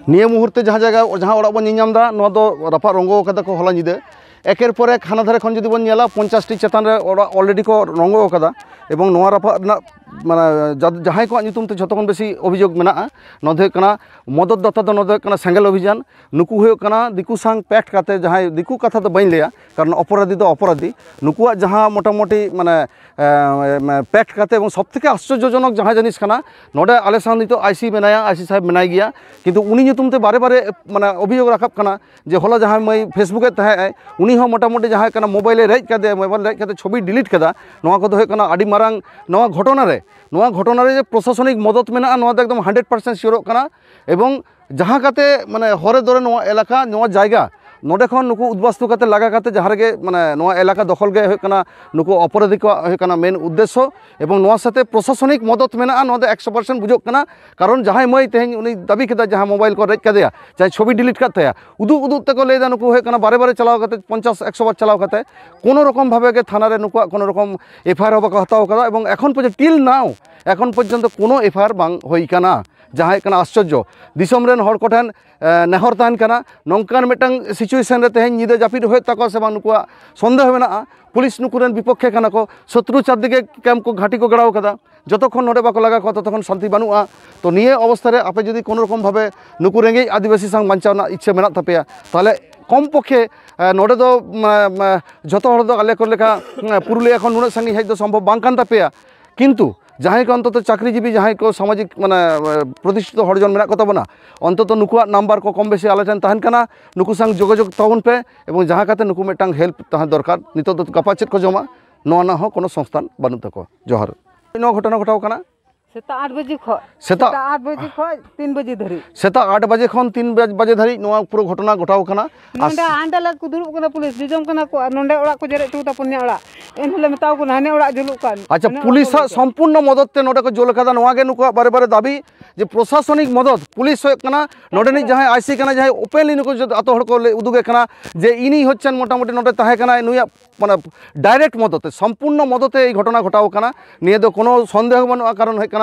निये मुहूर्ते जहाँ जगह जहाँ ओड़ा बन नीनामदा नोआ दो रापा रंगो कदा को हला निदे एकेर परे खाना धारे खन जुदी बन नेला 50टी चेतान रे ओड़ा अलरेडी को रंगो कदा एवं नोआ रापा माने जहाँ को नितुम ते जतो खन बेसी अभियोग मेना नोदे कना मदद दाता दो नोदे कना सेंगेल अभियान नुकु हुयो कना दिकु सांग पैक्ट काते जहाँ दिकु कथा तो बइन लेया कारण अपराधी दो अपराधी नुकुआ जहाँ मोटामोटी माने पैक्ट काते एवं सबथेके आश्चर्यजनक जहाँ जिनिस कना नोडे आले सां नितो आईसी मेनाया आईसी साहेब मेनाय गिया किन्तु उनी नितुम ते बारे बारे माने अभियोग राखाब कना जे होला जहाँ मई फेसबुक तहे उनी हो मोटामोटी जहाँ कना मोबाइल रेज कादे मोबाइल रेज कादे छवि डिलीट कदा नोआ को दो कना आडी मारांग नोआ घटना रे प्रशासनिक मदद मेना नोआ दो एकदम 100% सियोरक कना एवं जहाँ काते माने हरे दरे नोआ एलाका नोआ जायगा नोडे खन नुकु उद्बास्तु काते लागा काते जहाँ रे माने नोआ एलाका दखल गे हो कना नुकु अपराधी को हो कना मेन उद्देश्य एवं नोआ साथे प्रशासनिक मदद मेना नोआ दो 100% बुझोक कना कारण जहाँ मई तेहें उनी दाबी केदा जहाँ मोबाइल को रेज कादेया चाहे छवि डिलीट कातेया उदुग उदुग तको लेदा नुकु हो कना बारे बारे चलाव काते 50-100 बार चलाव काते कोनो रकम भावे के थाना रे नुकुआ कोनो रकम एफआईआर होबा हताव कदा एवं एखन पर्यन्त टिल नाउ एखन पर्यन्त कोनो एफआईआर बांग होई कना जहाँ कना आश्चर्य दिसम रेन हर कोठेन नेहर ताहन कना नोंकान मिटंग सिचुएशन रे तेहें निदा जापिद होय ताको से बांग नुकुआ संदेह मेना पुलिस नुकुरेन विपक्षे कना को शत्रु चारदिके कैम्प को घाटी को गड़ाव कदा जतक्षण नोडे बाको लागा को ततक्षण शांति बानुआ तो निये अवस्था रे आपे जदि कोनो रकम भावे नुकु रेंगे आदिवासी संग बांचावना इच्छा मेना तापेया ताहले कम पक्षे नोडे दो जतो हर दो आले को लेखा पुरुलिया खन नुना संगे हेज दो सम्भव बांग कान तापेया किन्तु जहाँ को अंतत चाकरीजीवी जहाँ को सामाजिक माने प्रतिष्ठित हरजन मेना को तबना अंतत नुकुआ नम्बर को कम बेसी आले ठेन तहन कना नुकु संग जोगाजोग तबन पे एवं जहाँ काते नुकु मिटांग हेल्प तहन दरकार नितो दो गापा चेद को जमा नोआ ना हो कोनो संस्थान बानु तको जोहर नो घटना घटाव कना सेता 8 बजे खो सेता 8 बजे खो 3 बजे धरी सेता 8 बजे खन 3 बजे धरी नोआ पुरो घटना घटाव कना नोंडे आंडला को दुरुब कना पुलिस जुजम कना को नोंडे ओड़ा को जरे टूटा पुन्या ओड़ा एनले मेताव को हाने ओड़ा जुलुक कान अच्छा पुलिस संपूर्ण मदद ते नोडे को जोल कदा नोआ गे नुको बारे बारे दाबी जे प्रशासनिक मदद पुलिस होय कना नोडे नि जहां आईसी कना जहां ओपनली नुको अतो हड़ को उदुगे कना जे इनी होच्छन मोटामोटी नोडे ताहे कना नुया माने डायरेक्ट मदद संपूर्ण मदद ए घटना घटाव कना निये दो कोनो संदेह बनुआ कारण होय कना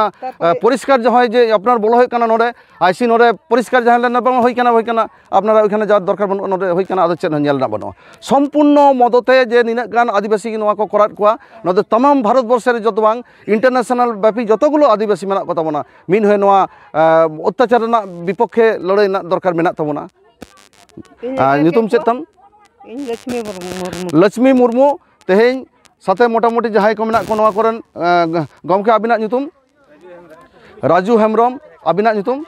परिष्कार जो है जे आपनार बोलो होय कना नोडे आईसी नोडे परिष्कार जहां लेना बांग होय कना आपनारा ओइखाने जा दरकार बनु नोडे होय कना आदो चेन नेल ना बनु संपूर्ण मदते जे निना गान आदिवासी नोआ को करात कुआ नोडे तमाम भारत वर्ष रे जतो बांग इंटरनेशनल व्यापी जतोगुलो आदिवासी मेना को तबना मिन होय नोआ अत्याचार ना विपक्षे लड़ाई ना दरकार मेना तबना नितुम चेतम लक्ष्मी मुर्मू तेहें साथे मोटामोटी जहां को मेना को नोआ करन गमके आबिना नितुम राजू हेम्ब्रम आबिना नितुम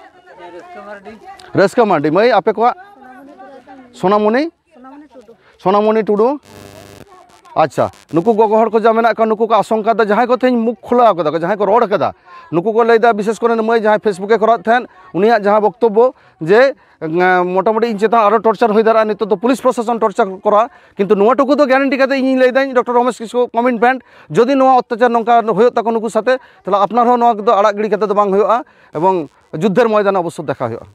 रस्का मार्डी मई आपे को सोनामणि टुडू अच्छा नुकु गोगो हड़ को जा मेना का नुकु को आशंका दा जहां को तेज मुख खुला कदा जहां को रोड कदा नुकु को लैदा विशेष करे मई जहां फेसबुके करत थेन उनिया जहां वक्तव्य जे मोटामोटी इन चेता आरो टर्चार होई दारा नितो तो पुलिस प्रशासन टर्चार करा किंतु नुआ टुकु तो ग्यारंटी काते इन लैदा डॉक्टर रमेश किसको कमिटमेंट जदि नुआ अत्याचार नंका होयो ताको नुकु साथे तला आपनार हो नुआ दो आड़ा गिड़ी काते दो बांग होयोआ एवं युद्धर मैदान अवश्य देखा होयोआ।